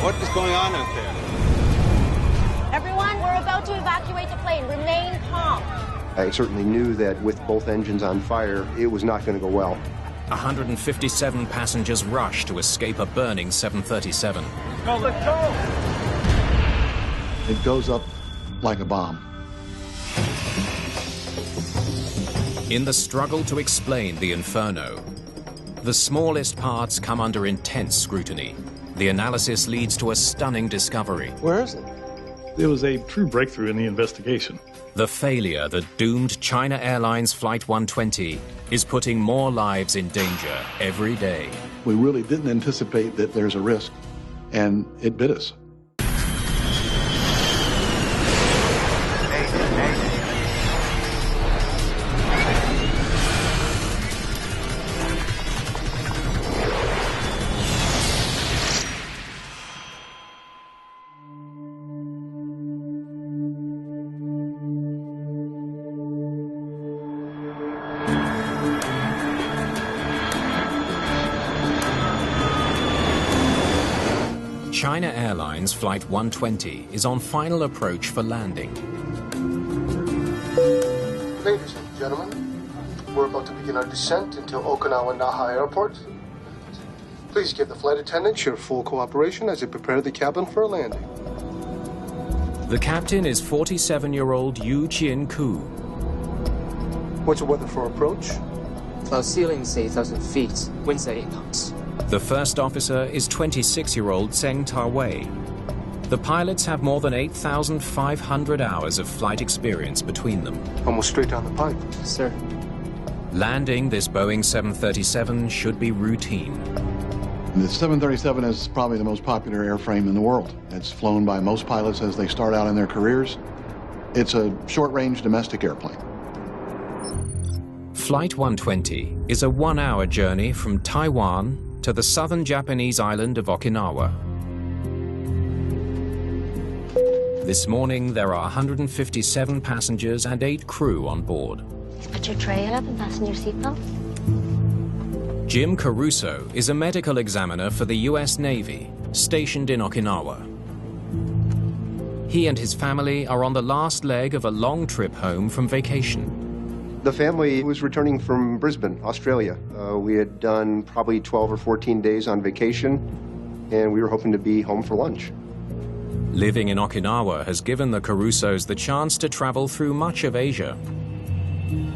What is going on out there? Everyone, we're about to evacuate the plane. Remain calm. I certainly knew that with both engines on fire, it was not going to go well. 157 passengers rush to escape a burning 737. Let's go! It goes up like a bomb. In the struggle to explain the inferno, the smallest parts come under intense scrutiny. The analysis leads to a stunning discovery. Where is it? It was a true breakthrough in the investigation. The failure that doomed China Airlines Flight 120 is putting more lives in danger every day. We really didn't anticipate that there's a risk, and it bit us. China Airlines Flight 120 is on final approach for landing. Ladies and gentlemen, we're about to begin our descent into Okinawa Naha Airport. Please give the flight attendants your full cooperation as they prepare the cabin for a landing. The captain is 47-year-old Yu Chien-ku. What's the weather for approach? Cloud ceiling is 8,000 feet, winds at 8 knots. The first officer is 26-year-old Zheng Ta-wei. The pilots have more than 8,500 hours of flight experience between them. Almost straight down the pipe. Sir. Landing this Boeing 737 should be routine. The 737 is probably the most popular airframe in the world. It's flown by most pilots as they start out in their careers. It's a short-range domestic airplane. Flight 120 is a 1-hour journey from Taiwan to the southern Japanese island of Okinawa. This morning, there are 157 passengers and 8 crew on board. Put your tray up and fasten your seatbelt. Jim Caruso is a medical examiner for the U.S. Navy, stationed in Okinawa. He and his family are on the last leg of a long trip home from vacation. The family was returning from Brisbane, Australia. We had done probably 12 or 14 days on vacation, and we were hoping to be home for lunch. Living in Okinawa has given the Carusos the chance to travel through much of Asia.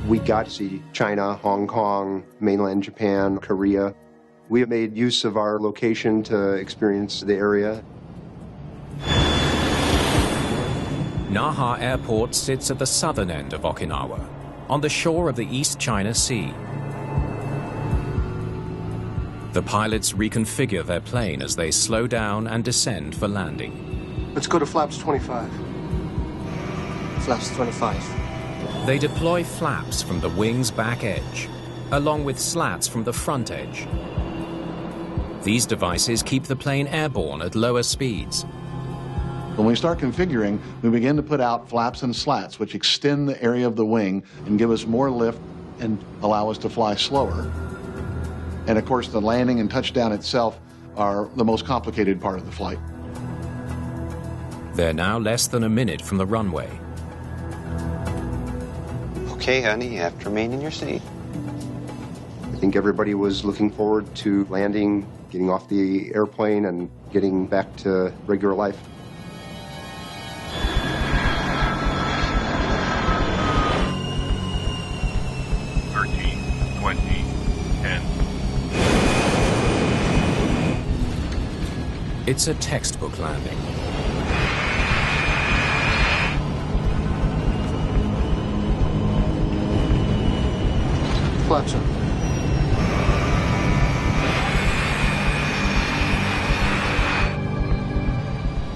We got to see China, Hong Kong, mainland Japan, Korea. We have made use of our location to experience the area. Naha Airport sits at the southern end of Okinawa, on the shore of the East China Sea. The pilots reconfigure their plane as they slow down and descend for landing. Let's go to flaps 25. Flaps 25. They deploy flaps from the wing's back edge, along with slats from the front edge. These devices keep the plane airborne at lower speeds. When we start configuring, we begin to put out flaps and slats, which extend the area of the wing and give us more lift and allow us to fly slower. And of course, the landing and touchdown itself are the most complicated part of the flight. They're now less than a minute from the runway. Okay, honey, you have to remain in your seat. I think everybody was looking forward to landing, getting off the airplane, and getting back to regular life. It's a textbook landing. Flaps up.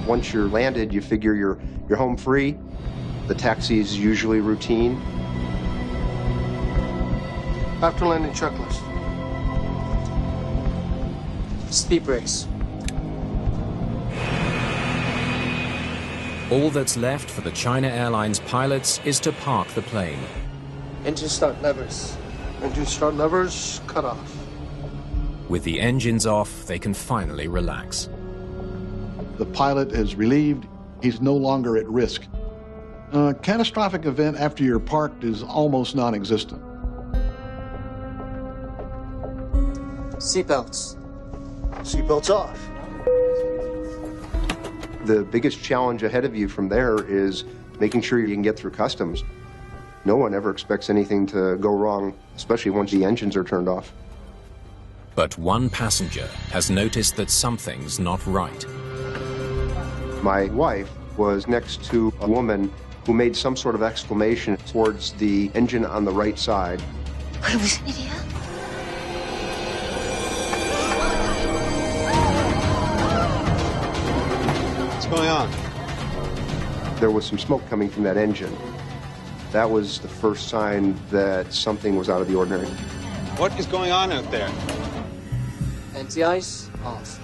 Once you're landed, you figure you're home free. The taxi is usually routine. After landing checklist. Speed brakes. All that's left for the China Airlines pilots is to park the plane. Engine start levers. Engine start levers cut off. With the engines off, they can finally relax. The pilot is relieved. He's no longer at risk. A catastrophic event after you're parked is almost non-existent. Seatbelts. Seatbelts off. The biggest challenge ahead of you from there is making sure you can get through customs. No one ever expects anything to go wrong, especially once the engines are turned off. But one passenger has noticed that something's not right. My wife was next to a woman who made some sort of exclamation towards the engine on the right side. What's going on? There was some smoke coming from that engine. That was the first sign that something was out of the ordinary. What is going on out there? Anti-ice, off.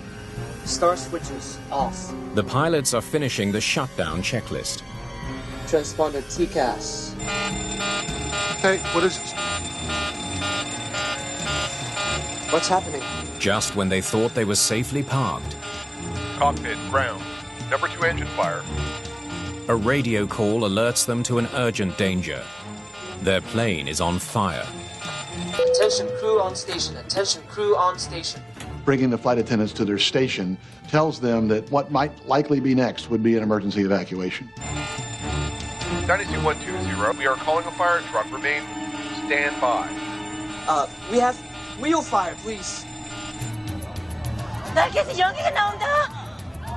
Star switches, off. The pilots are finishing the shutdown checklist. Transponder TCAS. Hey, what is this? What's happening? Just when they thought they were safely parked, Cockpit, ground. Number 2 engine fire. a radio call alerts them to an urgent danger. Their plane is on fire. Attention crew on station. Attention crew on station. Bringing the flight attendants to their station tells them that what might likely be next would be an emergency evacuation. 92120, we are calling a fire truck. Remain standby. We have wheel fire, please.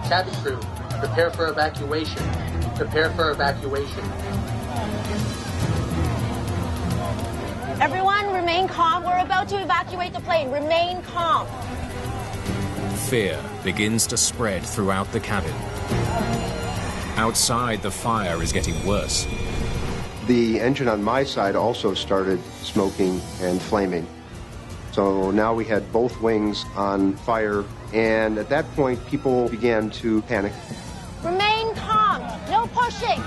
Cabin crew, prepare for evacuation. Prepare for evacuation. Everyone, remain calm. We're about to evacuate the plane. Remain calm. Fear begins to spread throughout the cabin. Outside, the fire is getting worse. The engine on my side also started smoking and flaming. So now we had both wings on fire, and at that point, people began to panic. Remain calm. No pushing.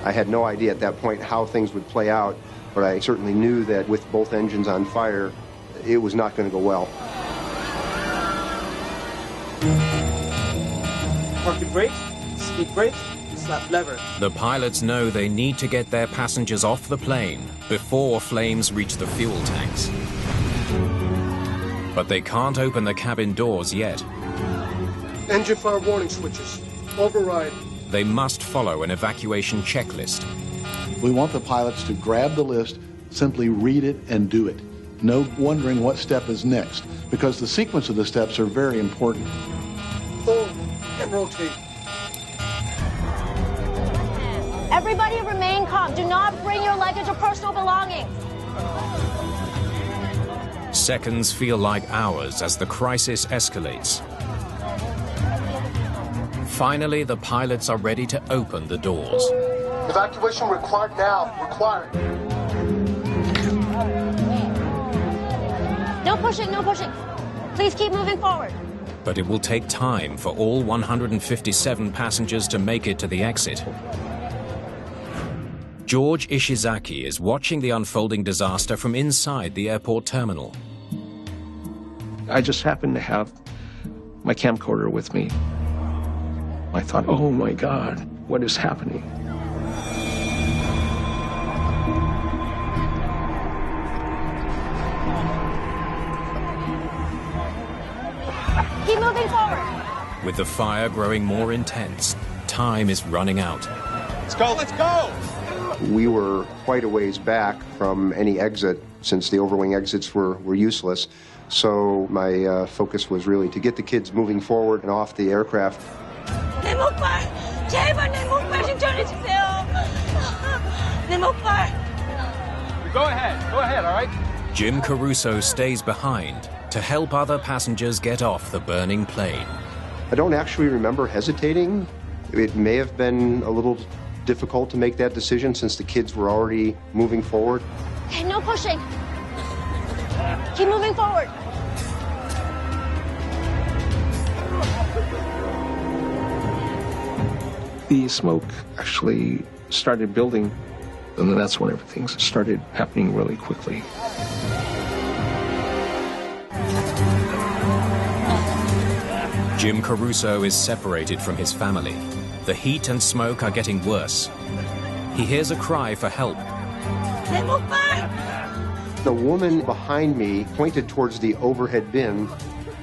I had no idea at that point how things would play out, but I certainly knew that with both engines on fire, it was not going to go well. Parking brake, speed brake, slap lever. The pilots know they need to get their passengers off the plane before flames reach the fuel tanks. But they can't open the cabin doors yet. Engine fire warning switches. Override. They must follow an evacuation checklist. We want the pilots to grab the list, simply read it and do it. No wondering what step is next, because the sequence of the steps are very important. Forward and rotate. Everybody remain calm. Do not bring your luggage or personal belongings. Seconds feel like hours as the crisis escalates. Finally, the pilots are ready to open the doors. Evacuation required now. Required. No pushing, no pushing. Please keep moving forward. But it will take time for all 157 passengers to make it to the exit. George Ishizaki is watching the unfolding disaster from inside the airport terminal. I just happened to have my camcorder with me. I thought, oh my God, what is happening? Keep moving forward. With the fire growing more intense, time is running out. Let's go, let's go! We were quite a ways back from any exit, since the overwing exits were useless. So my focus was really to get the kids moving forward and off the aircraft. Go ahead, all right? Jim Caruso stays behind to help other passengers get off the burning plane. I don't actually remember hesitating. It may have been a little difficult to make that decision since the kids were already moving forward. Okay, no pushing. Keep moving forward. The smoke actually started building, and then that's when everything started happening really quickly. Jim Caruso is separated from his family. The heat and smoke are getting worse. He hears a cry for help. The woman behind me pointed towards the overhead bin.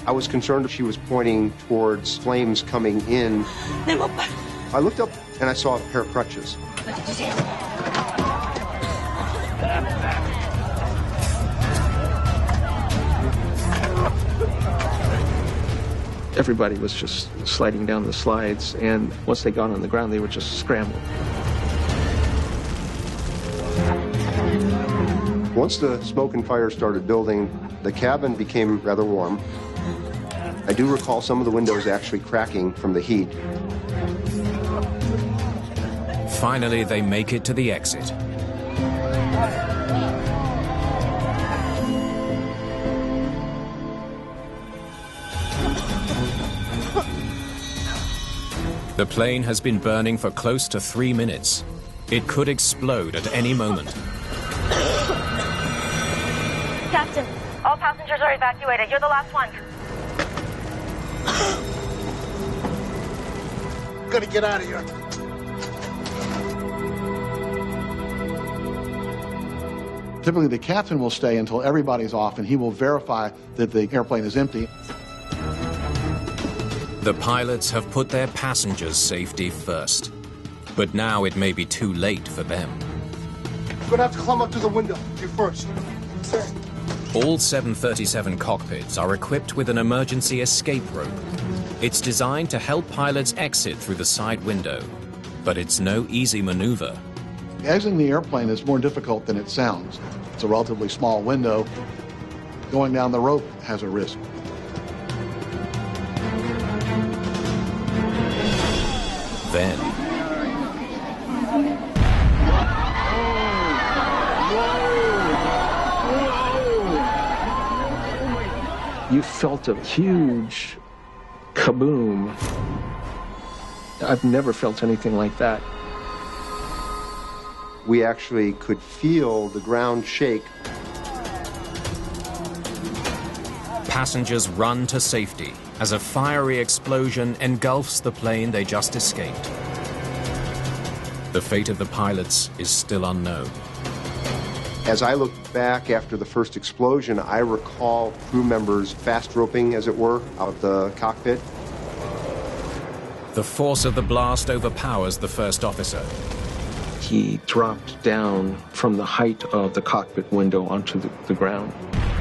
I was concerned if she was pointing towards flames coming in. I looked up and I saw a pair of crutches. Everybody was just sliding down the slides, and once they got on the ground, they would just scramble. Once the smoke and fire started building, the cabin became rather warm. I do recall some of the windows actually cracking from the heat. Finally, they make it to the exit. The plane has been burning for close to 3 minutes. It could explode at any moment. Captain, all passengers are evacuated. You're the last one. Gotta get out of here. Typically, the captain will stay until everybody's off, and he will verify that the airplane is empty. The pilots have put their passengers' safety first. But now it may be too late for them. You're gonna have to climb up to the window. You first. Sir. All 737 cockpits are equipped with an emergency escape rope. It's designed to help pilots exit through the side window, but it's no easy maneuver. Exiting the airplane is more difficult than it sounds. It's a relatively small window. Going down the rope has a risk. Then, you felt a huge kaboom. I've never felt anything like that. We actually could feel the ground shake. passengers run to safety as a fiery explosion engulfs the plane they just escaped. The fate of the pilots is still unknown. As I look back after the first explosion, I recall crew members fast roping, as it were, out of the cockpit. The force of the blast overpowers the first officer. He dropped down from the height of the cockpit window onto the ground.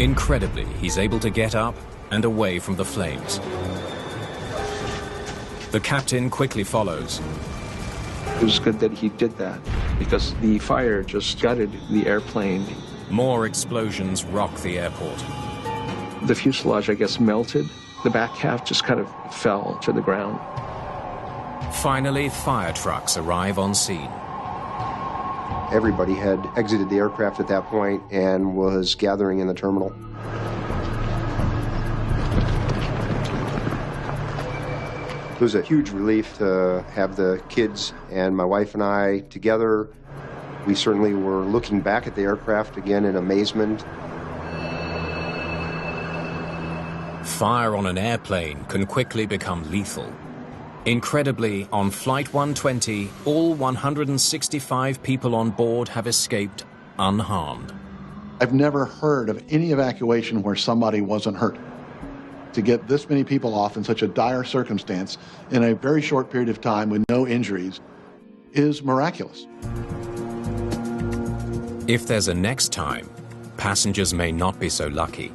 Incredibly, he's able to get up and away from the flames. The captain quickly follows. It was good that he did that, because the fire just gutted the airplane. More explosions rock the airport. The fuselage, I guess, melted. The back half just kind of fell to the ground. Finally, fire trucks arrive on scene. Everybody had exited the aircraft at that point and was gathering in the terminal. It was a huge relief to have the kids and my wife and I together. We certainly were looking back at the aircraft again in amazement. Fire on an airplane can quickly become lethal. Incredibly, on Flight 120, all 165 people on board have escaped unharmed. I've never heard of any evacuation where somebody wasn't hurt. To get this many people off in such a dire circumstance in a very short period of time with no injuries is miraculous. If there's a next time, passengers may not be so lucky.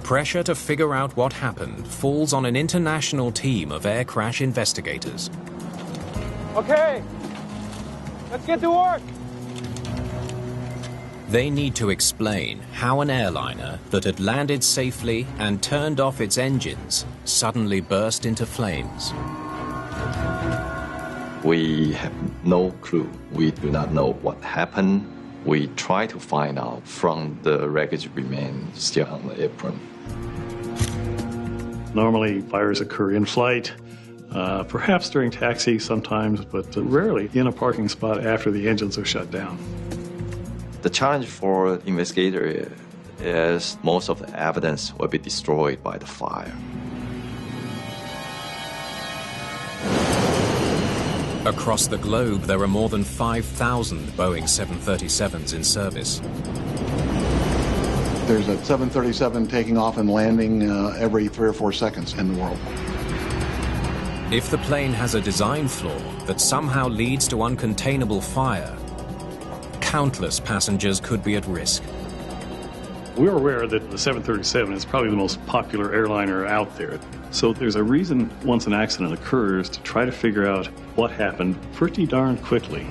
Pressure to figure out what happened falls on an international team of air crash investigators. Okay, let's get to work. They need to explain how an airliner that had landed safely and turned off its engines suddenly burst into flames. We have no clue. We do not know what happened. We try to find out from the wreckage remains still on the apron. Normally, fires occur in flight, perhaps during taxi sometimes, but rarely in a parking spot after the engines are shut down. The challenge for investigators is most of the evidence will be destroyed by the fire. Across the globe, there are more than 5,000 Boeing 737s in service. There's a 737 taking off and landing every 3 or 4 seconds in the world. If the plane has a design flaw that somehow leads to uncontainable fire, countless passengers could be at risk. We're aware that the 737 is probably the most popular airliner out there. So there's a reason once an accident occurs to try to figure out what happened pretty darn quickly.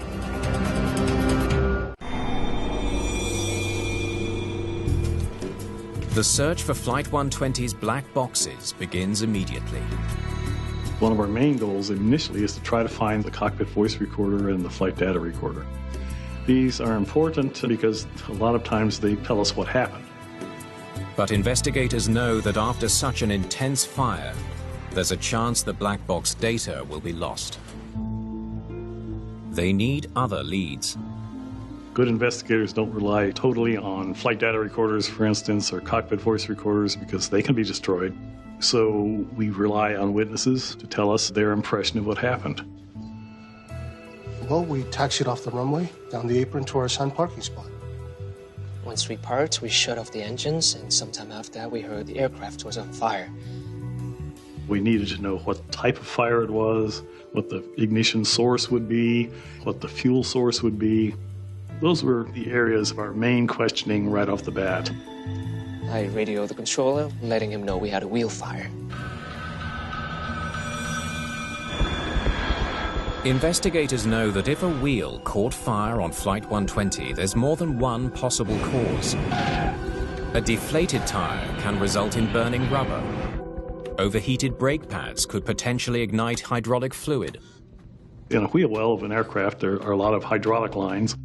The search for Flight 120's black boxes begins immediately. One of our main goals initially is to try to find the cockpit voice recorder and the flight data recorder. These are important because a lot of times they tell us what happened. But investigators know that after such an intense fire, there's a chance the black box data will be lost. They need other leads. Good investigators don't rely totally on flight data recorders, for instance, or cockpit voice recorders because they can be destroyed. So we rely on witnesses to tell us their impression of what happened. Well, we taxied off the runway, down the apron to our assigned parking spot. Once we parked, we shut off the engines, and sometime after that, we heard the aircraft was on fire. We needed to know what type of fire it was, what the ignition source would be, what the fuel source would be. Those were the areas of our main questioning right off the bat. I radioed the controller, letting him know we had a wheel fire. Investigators know that if a wheel caught fire on Flight 120, there's more than one possible cause. A deflated tire can result in burning rubber. Overheated brake pads could potentially ignite hydraulic fluid. In a wheel well of an aircraft, there are a lot of hydraulic lines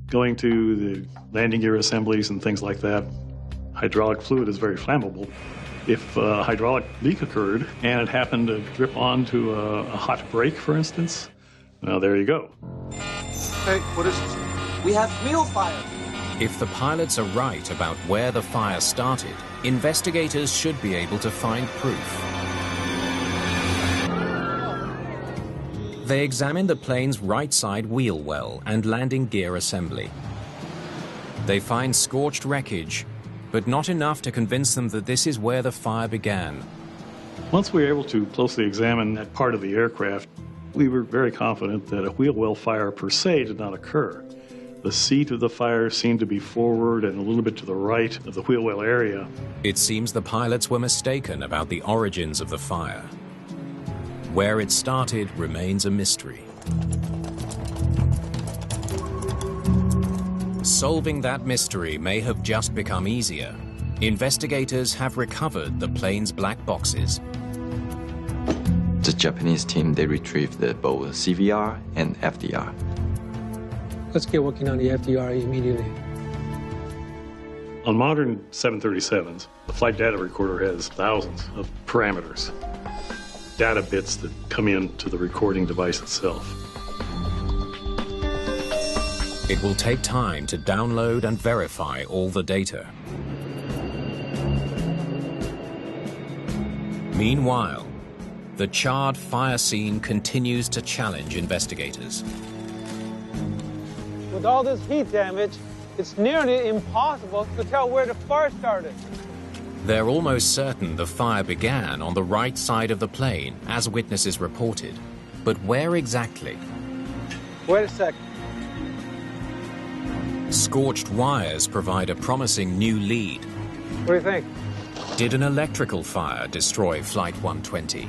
going to the landing gear assemblies and things like that. Hydraulic fluid is very flammable. If a hydraulic leak occurred and it happened to drip onto a hot brake, for instance, well, there you go. Hey, what is this? We have wheel fire. If the pilots are right about where the fire started, investigators should be able to find proof. They examine the plane's right side wheel well and landing gear assembly. They find scorched wreckage, but not enough to convince them that this is where the fire began. Once we were able to closely examine that part of the aircraft, we were very confident that a wheel well fire per se did not occur. The seat of the fire seemed to be forward and a little bit to the right of the wheel well area. It seems the pilots were mistaken about the origins of the fire. Where it started remains a mystery. Solving that mystery may have just become easier. Investigators have recovered the plane's black boxes. The Japanese team, they retrieved both CVR and FDR. Let's get working on the FDR immediately. On modern 737s, the flight data recorder has thousands of parameters, data bits that come into the recording device itself. It will take time to download and verify all the data. Meanwhile, the charred fire scene continues to challenge investigators. With all this heat damage, it's nearly impossible to tell where the fire started. They're almost certain the fire began on the right side of the plane, as witnesses reported. But where exactly? Wait a second. Scorched wires provide a promising new lead. What do you think? Did an electrical fire destroy Flight 120?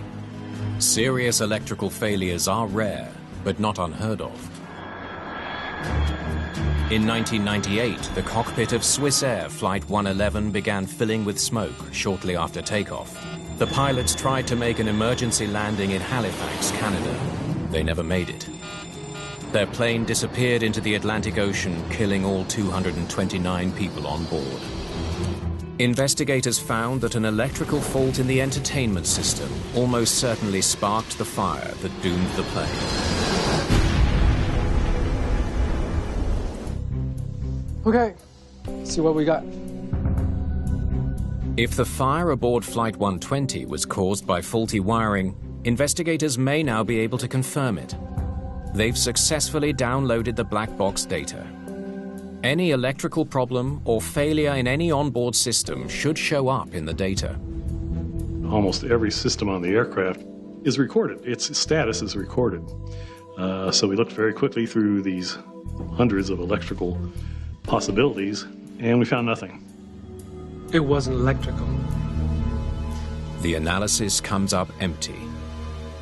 Serious electrical failures are rare, but not unheard of. In 1998, the cockpit of Swissair Flight 111 began filling with smoke shortly after takeoff. The pilots tried to make an emergency landing in Halifax, Canada. They never made it. Their plane disappeared into the Atlantic Ocean, killing all 229 people on board. Investigators found that an electrical fault in the entertainment system almost certainly sparked the fire that doomed the plane. Okay, let's see what we got. If the fire aboard Flight 120 was caused by faulty wiring, investigators may now be able to confirm it. They've successfully downloaded the black box data. Any electrical problem or failure in any onboard system should show up in the data. Almost every system on the aircraft is recorded. Its status is recorded. So we looked very quickly through these hundreds of electrical possibilities, and we found nothing. It wasn't electrical. The analysis comes up empty.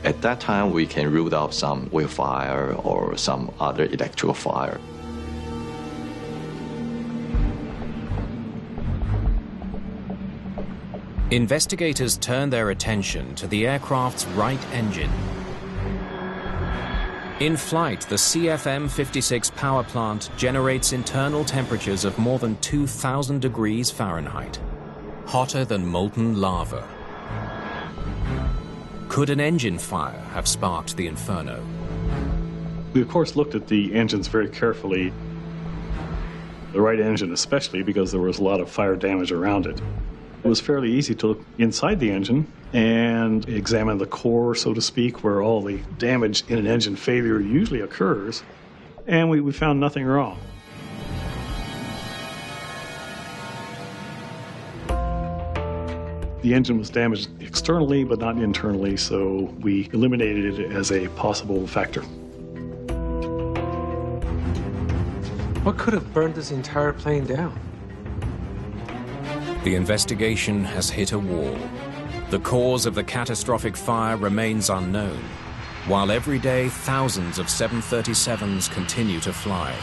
At that time, we can rule out some oil fire or some other electrical fire. Investigators turn their attention to the aircraft's right engine. In flight, the CFM56 power plant generates internal temperatures of more than 2,000 degrees Fahrenheit, hotter than molten lava. Could an engine fire have sparked the inferno? We, of course, looked at the engines very carefully, the right engine especially, because there was a lot of fire damage around it. It was fairly easy to look inside the engine and examine the core, so to speak, where all the damage in an engine failure usually occurs, and we found nothing wrong. The engine was damaged externally, but not internally, so we eliminated it as a possible factor. What could have burned this entire plane down? The investigation has hit a wall. The cause of the catastrophic fire remains unknown, while every day thousands of 737s continue to fly.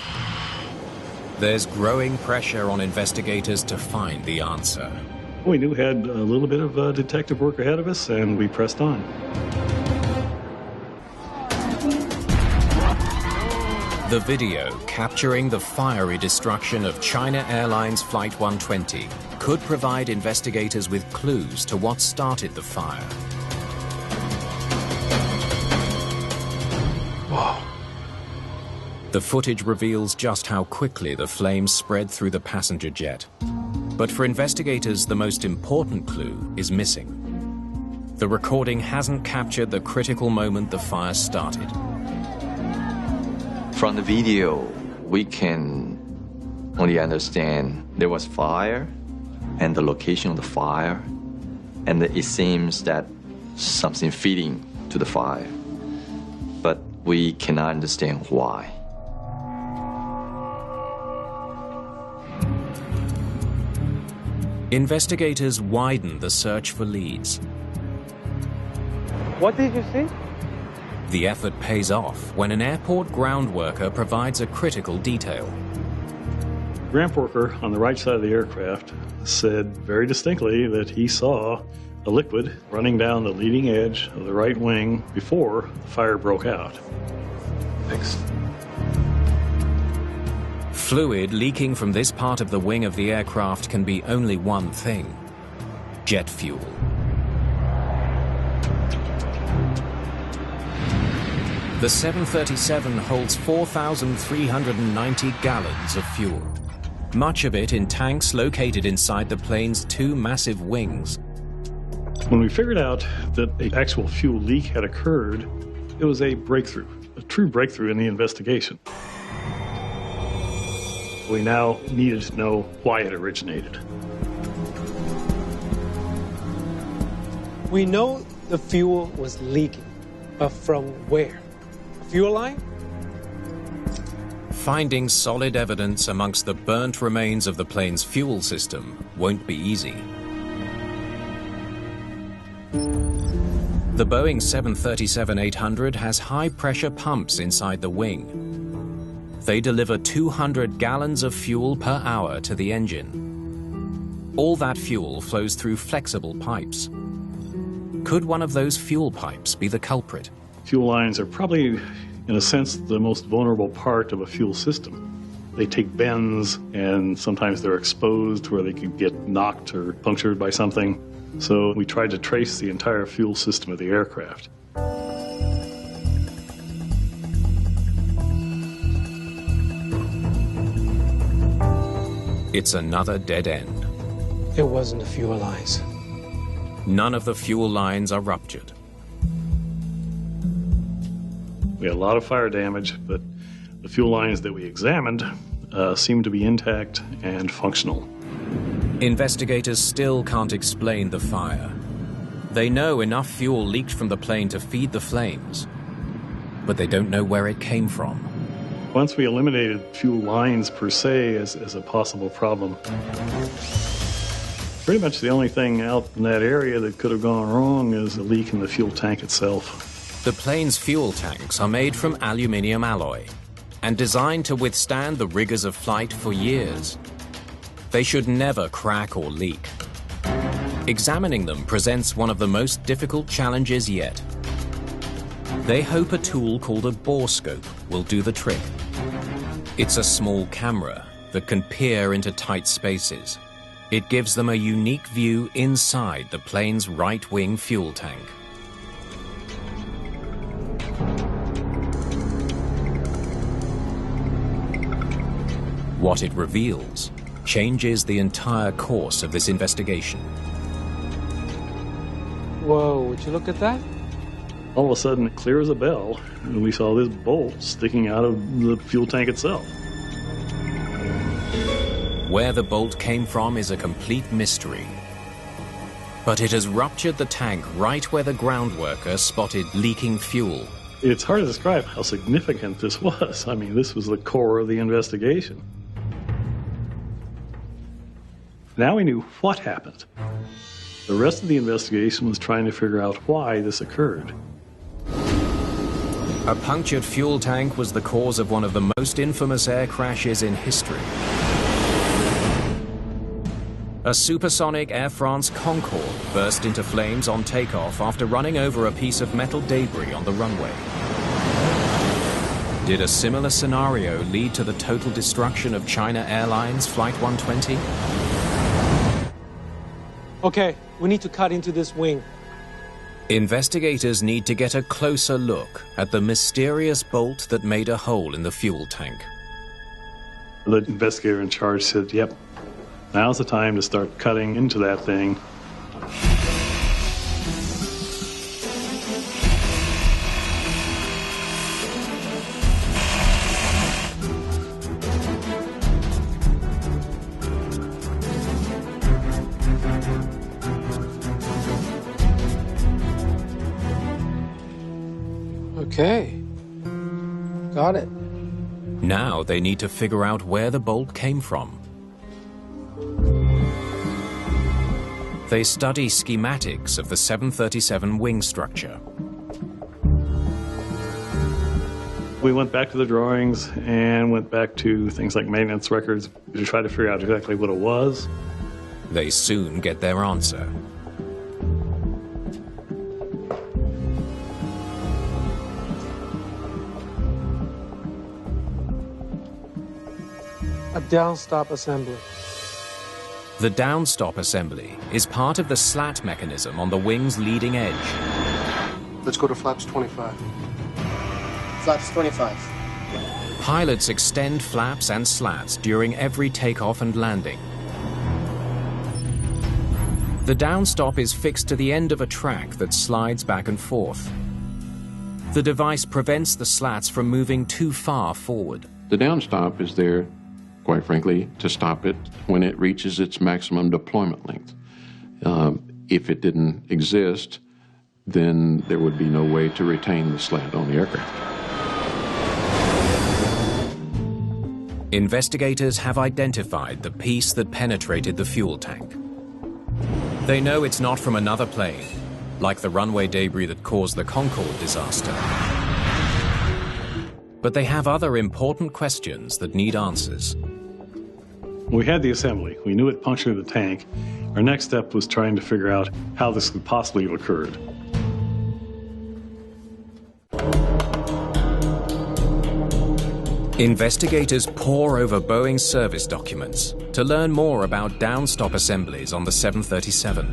There's growing pressure on investigators to find the answer. We knew we had a little bit of detective work ahead of us, and we pressed on. The video capturing the fiery destruction of China Airlines Flight 120 could provide investigators with clues to what started the fire. Whoa. The footage reveals just how quickly the flames spread through the passenger jet. But for investigators, the most important clue is missing. The recording hasn't captured the critical moment the fire started. From the video, we can only understand there was fire and the location of the fire, and it seems that something feeding to the fire, but we cannot understand why. Investigators widen the search for leads. What did you see? The effort pays off when an airport ground worker provides a critical detail. Ramp worker on the right side of the aircraft said very distinctly that he saw a liquid running down the leading edge of the right wing before the fire broke out. Thanks. Fluid leaking from this part of the wing of the aircraft can be only one thing: jet fuel. The 737 holds 4,390 gallons of fuel, much of it in tanks located inside the plane's two massive wings. When we figured out that the actual fuel leak had occurred, it was a breakthrough, a true breakthrough in the investigation. We now needed to know why it originated. We know the fuel was leaking, but from where? Fuel line? Finding solid evidence amongst the burnt remains of the plane's fuel system won't be easy. The Boeing 737-800 has high-pressure pumps inside the wing. They deliver 200 gallons of fuel per hour to the engine. All that fuel flows through flexible pipes. Could one of those fuel pipes be the culprit? Fuel lines are probably, in a sense, the most vulnerable part of a fuel system. They take bends, and sometimes they're exposed where they could get knocked or punctured by something. So we tried to trace the entire fuel system of the aircraft. It's another dead end. It wasn't the fuel lines. None of the fuel lines are ruptured. We had a lot of fire damage, but the fuel lines that we examined seemed to be intact and functional. Investigators still can't explain the fire. They know enough fuel leaked from the plane to feed the flames, but they don't know where it came from. Once we eliminated fuel lines per se as a possible problem, pretty much the only thing out in that area that could have gone wrong is a leak in the fuel tank itself. The plane's fuel tanks are made from aluminium alloy and designed to withstand the rigors of flight for years. They should never crack or leak. Examining them presents one of the most difficult challenges yet. They hope a tool called a borescope will do the trick. It's a small camera that can peer into tight spaces. It gives them a unique view inside the plane's right-wing fuel tank. What it reveals changes the entire course of this investigation. Whoa, would you look at that? All of a sudden, clear as a bell, we saw this bolt sticking out of the fuel tank itself. Where the bolt came from is a complete mystery. But it has ruptured the tank right where the ground worker spotted leaking fuel. It's hard to describe how significant this was. I mean, this was the core of the investigation. Now we knew what happened. The rest of the investigation was trying to figure out why this occurred. A punctured fuel tank was the cause of one of the most infamous air crashes in history. A supersonic Air France Concorde burst into flames on takeoff after running over a piece of metal debris on the runway. Did a similar scenario lead to the total destruction of China Airlines Flight 120? Okay, we need to cut into this wing. Investigators need to get a closer look at the mysterious bolt that made a hole in the fuel tank. The investigator in charge said, yep, now's the time to start cutting into that thing. Okay, got it. Now they need to figure out where the bolt came from. They study schematics of the 737 wing structure. We went back to the drawings and went back to things like maintenance records to try to figure out exactly what it was. They soon get their answer. A downstop assembly. The downstop assembly is part of the slat mechanism on the wing's leading edge. Let's go to flaps 25. Flaps 25. Pilots extend flaps and slats during every takeoff and landing. The downstop is fixed to the end of a track that slides back and forth. The device prevents the slats from moving too far forward. The downstop is there, quite frankly, to stop it when it reaches its maximum deployment length. If it didn't exist, then there would be no way to retain the slat on the aircraft. Investigators have identified the piece that penetrated the fuel tank. They know it's not from another plane, like the runway debris that caused the Concorde disaster. But they have other important questions that need answers. We had the assembly. We knew it punctured the tank. Our next step was trying to figure out how this could possibly have occurred. Investigators pore over Boeing's service documents to learn more about downstop assemblies on the 737.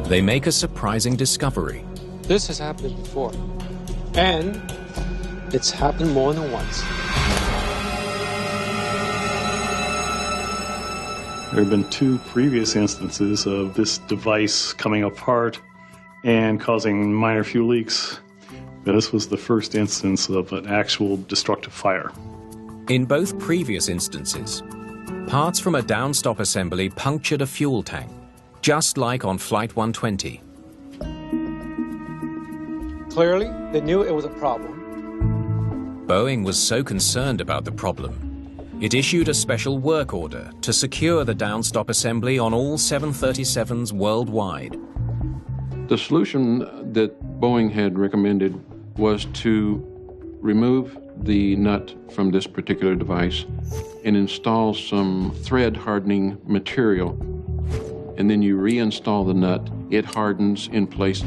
They make a surprising discovery. This has happened before, and it's happened more than once. There have been 2 previous instances of this device coming apart and causing minor fuel leaks. This was the first instance of an actual destructive fire. In both previous instances, parts from a downstop assembly punctured a fuel tank, just like on Flight 120. Clearly, they knew it was a problem. Boeing was so concerned about the problem, it issued a special work order to secure the downstop assembly on all 737s worldwide. The solution that Boeing had recommended was to remove the nut from this particular device and install some thread hardening material. And then you reinstall the nut, it hardens in place.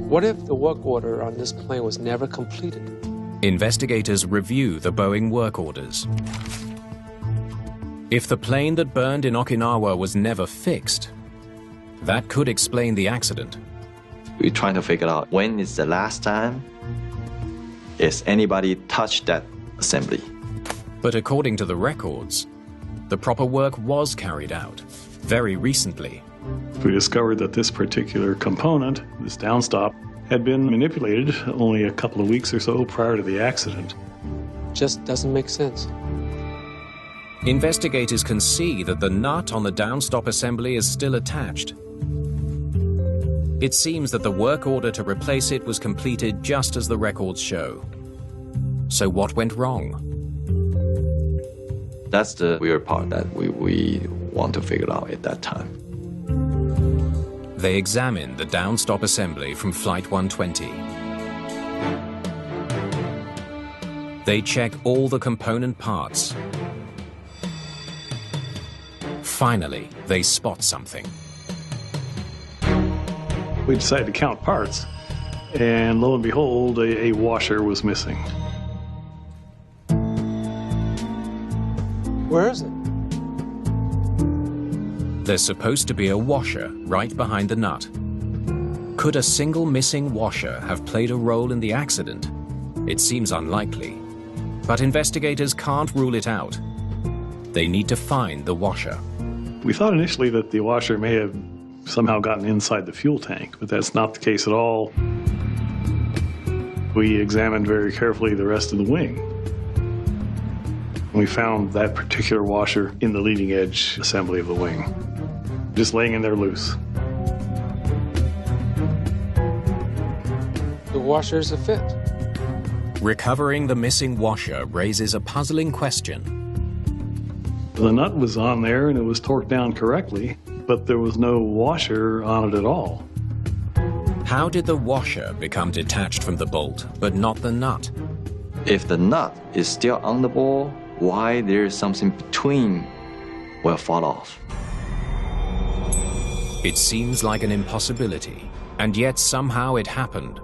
What if the work order on this plane was never completed? Investigators review the Boeing work orders. If the plane that burned in Okinawa was never fixed, that could explain the accident. We're trying to figure out when is the last time is anybody touched that assembly. But according to the records, the proper work was carried out very recently. We discovered that this particular component, this downstop, had been manipulated only a couple of weeks or so prior to the accident. Just doesn't make sense. Investigators can see that the nut on the downstop assembly is still attached. It seems that the work order to replace it was completed just as the records show. So what went wrong? That's the weird part that we want to figure out at that time. They examined the downstop assembly from Flight 120. They check all the component parts. Finally, they spot something. We decided to count parts, and lo and behold, a washer was missing. Where is it? There's supposed to be a washer right behind the nut. Could a single missing washer have played a role in the accident? It seems unlikely, but investigators can't rule it out. They need to find the washer. We thought initially that the washer may have somehow gotten inside the fuel tank, but that's not the case at all. We examined very carefully the rest of the wing. We found that particular washer in the leading edge assembly of the wing, just laying in there loose. The washer's a fit. Recovering the missing washer raises a puzzling question. The nut was on there and it was torqued down correctly, but there was no washer on it at all. How did the washer become detached from the bolt, but not the nut? If the nut is still on the ball, why there's something between will fall off? It seems like an impossibility, and yet somehow it happened.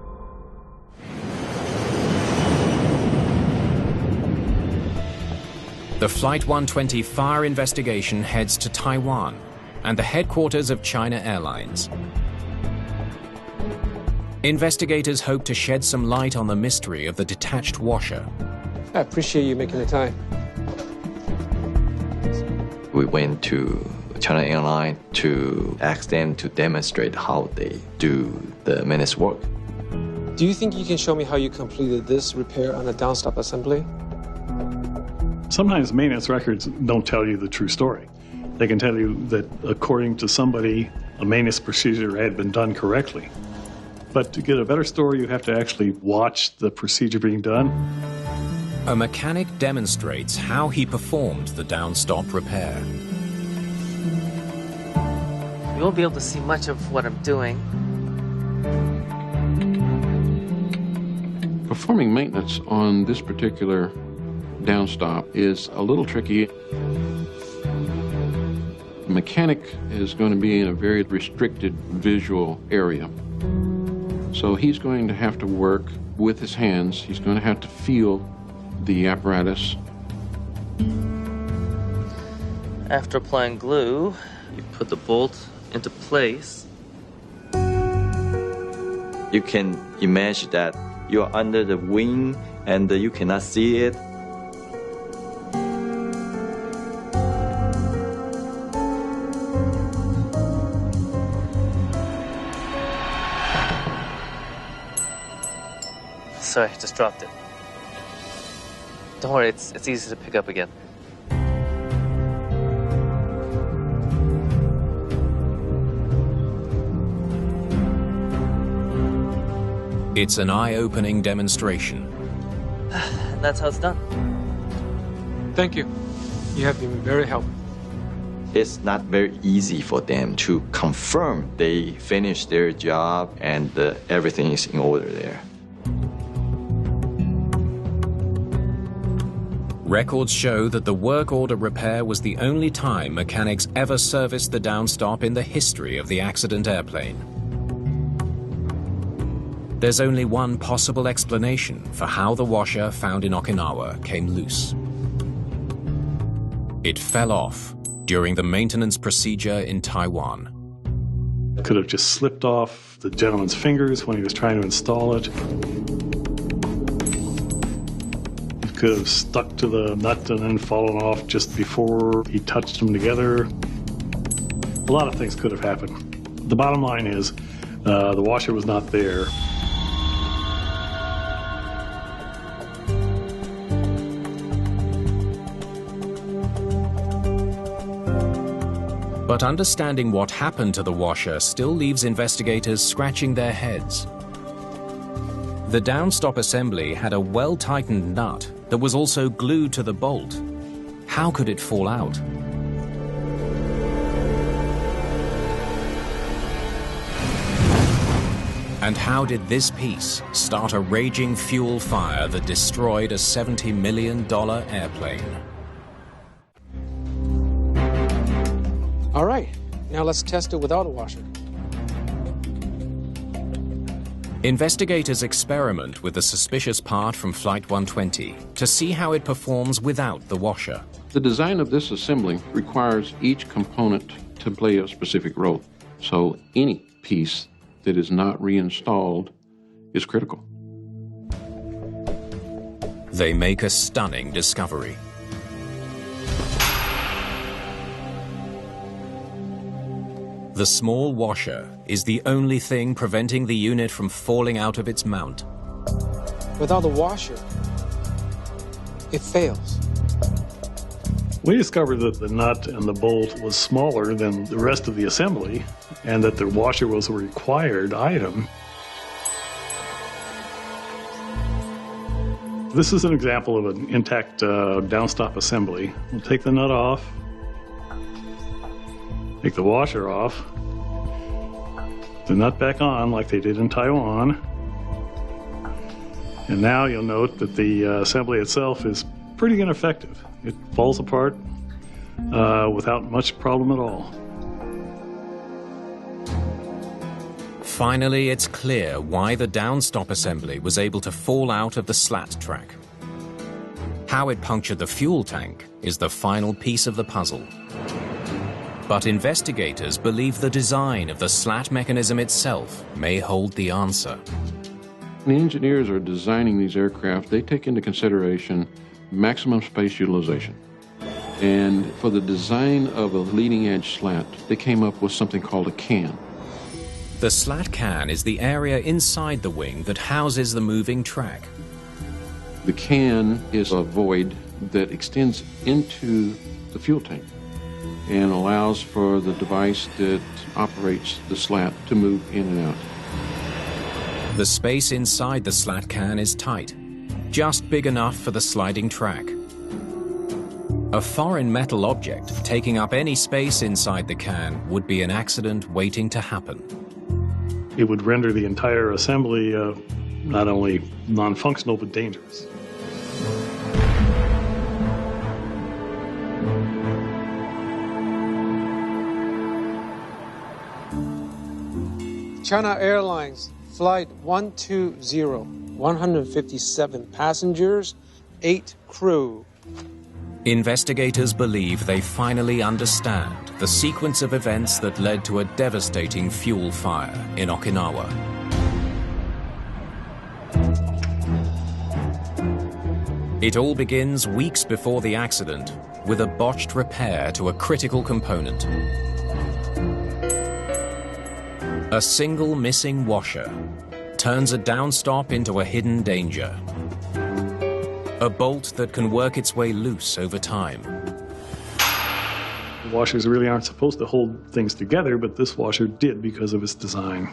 The Flight 120 fire investigation heads to Taiwan and the headquarters of China Airlines. Investigators hope to shed some light on the mystery of the detached washer. I appreciate you making the time. We went to China Airlines to ask them to demonstrate how they do the maintenance work. Do you think you can show me how you completed this repair on a downstop assembly? Sometimes maintenance records don't tell you the true story. They can tell you that according to somebody, a maintenance procedure had been done correctly. But to get a better story, you have to actually watch the procedure being done. A mechanic demonstrates how he performed the downstop repair. You won't be able to see much of what I'm doing. Performing maintenance on this particular downstop is a little tricky. The mechanic is going to be in a very restricted visual area. So he's going to have to work with his hands. He's going to have to feel the apparatus. After applying glue, you put the bolt into place. You can imagine that you're under the wing and you cannot see it. sorry, just dropped it. Don't worry, it's easy to pick up again. It's an eye-opening demonstration. And that's how it's done. Thank you. You have been very helpful. It's not very easy for them to confirm they finished their job and everything is in order there. Records show that the work order repair was the only time mechanics ever serviced the downstop in the history of the accident airplane. There's only one possible explanation for how the washer found in Okinawa came loose. It fell off during the maintenance procedure in Taiwan. It could have just slipped off the gentleman's fingers when he was trying to install it. It could have stuck to the nut and then fallen off just before he touched them together. A lot of things could have happened. The bottom line is the washer was not there. But understanding what happened to the washer still leaves investigators scratching their heads. The downstop assembly had a well-tightened nut that was also glued to the bolt. How could it fall out? And how did this piece start a raging fuel fire that destroyed a $70 million airplane? All right, now let's test it without a washer. Investigators experiment with the suspicious part from Flight 120 to see how it performs without the washer. The design of this assembly requires each component to play a specific role. So any piece that is not reinstalled is critical. They make a stunning discovery. The small washer is the only thing preventing the unit from falling out of its mount. Without the washer, it fails. We discovered that the nut and the bolt was smaller than the rest of the assembly and that the washer was a required item. This is an example of an intact downstop assembly. We'll take the nut off. Take the washer off, the nut back on like they did in Taiwan. And now you'll note that the assembly itself is pretty ineffective. It falls apart without much problem at all. Finally, it's clear why the downstop assembly was able to fall out of the slat track. How it punctured the fuel tank is the final piece of the puzzle. But investigators believe the design of the slat mechanism itself may hold the answer. When the engineers are designing these aircraft, they take into consideration maximum space utilization. And for the design of a leading edge slat, they came up with something called a can. The slat can is the area inside the wing that houses the moving track. The can is a void that extends into the fuel tank and allows for the device that operates the slat to move in and out. The space inside the slat can is tight, just big enough for the sliding track. A foreign metal object taking up any space inside the can would be an accident waiting to happen. It would render the entire assembly not only non-functional but dangerous. China Airlines Flight 120, 157 passengers, 8 crew. Investigators believe they finally understand the sequence of events that led to a devastating fuel fire in Okinawa. It all begins weeks before the accident with a botched repair to a critical component. A single missing washer, turns a downstop into a hidden danger. A bolt that can work its way loose over time. Washers really aren't supposed to hold things together, but this washer did because of its design.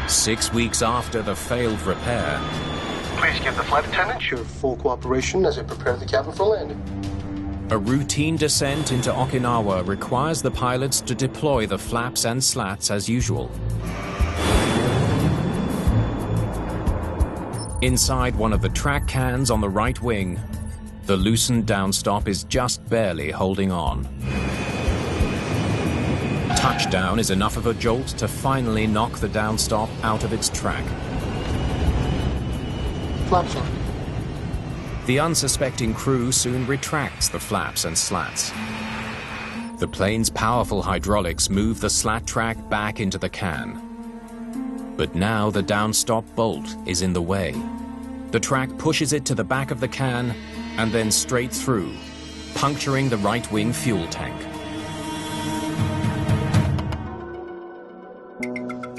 Six weeks after the failed repair, Please give the flight attendant your full cooperation as I prepare the cabin for landing. a routine descent into Okinawa requires the pilots to deploy the flaps and slats as usual. Inside one of the track cans on the right wing, the loosened downstop is just barely holding on. Touchdown is enough of a jolt to finally knock the downstop out of its track. Flaps on. The unsuspecting crew soon retracts the flaps and slats. The plane's powerful hydraulics move the slat track back into the can. But now the downstop bolt is in the way. The track pushes it to the back of the can and then straight through, puncturing the right wing fuel tank.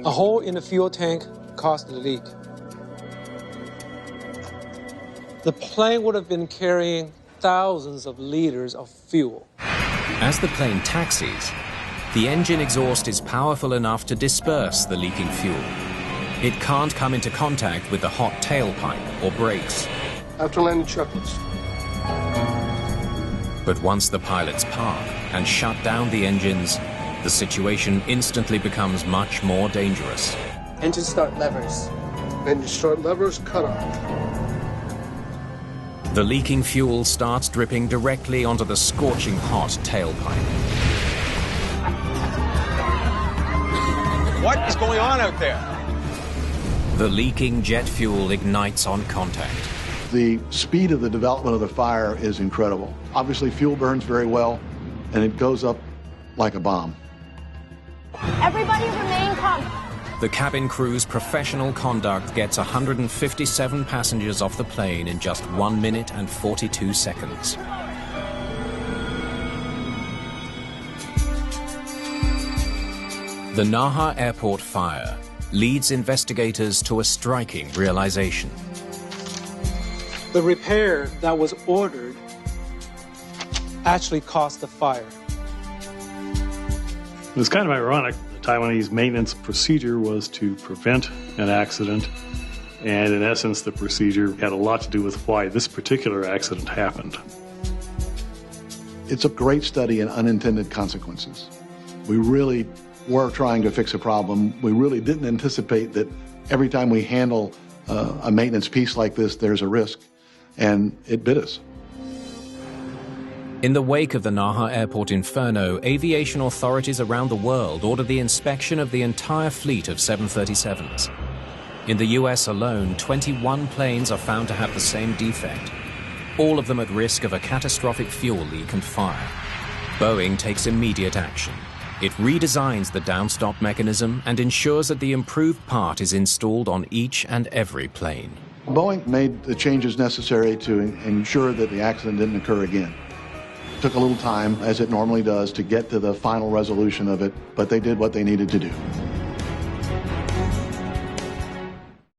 A hole in the fuel tank caused the leak. The plane would have been carrying thousands of liters of fuel. As the plane taxis, the engine exhaust is powerful enough to disperse the leaking fuel. It can't come into contact with the hot tailpipe or brakes. After landing checklist. But once the pilots park and shut down the engines, the situation instantly becomes much more dangerous. Engine start levers. Engine start levers cut off. The leaking fuel starts dripping directly onto the scorching hot tailpipe. What is going on out there? The leaking jet fuel ignites on contact. The speed of the development of the fire is incredible. Obviously, fuel burns very well, and it goes up like a bomb. Everybody remain calm. The cabin crew's professional conduct gets 157 passengers off the plane in just 1 minute and 42 seconds. The Naha Airport fire leads investigators to a striking realization. The repair that was ordered actually caused the fire. It was kind of ironic. The Taiwanese maintenance procedure was to prevent an accident, and in essence, the procedure had a lot to do with why this particular accident happened. It's a great study in unintended consequences. We really were trying to fix a problem. We really didn't anticipate that every time we handle a maintenance piece like this, there's a risk, and it bit us. In the wake of the Naha Airport inferno, aviation authorities around the world ordered the inspection of the entire fleet of 737s. In the US alone, 21 planes are found to have the same defect, all of them at risk of a catastrophic fuel leak and fire. Boeing takes immediate action. It redesigns the downstop mechanism and ensures that the improved part is installed on each and every plane. Boeing made the changes necessary to ensure that the accident didn't occur again. It took a little time, as it normally does, to get to the final resolution of it, but they did what they needed to do.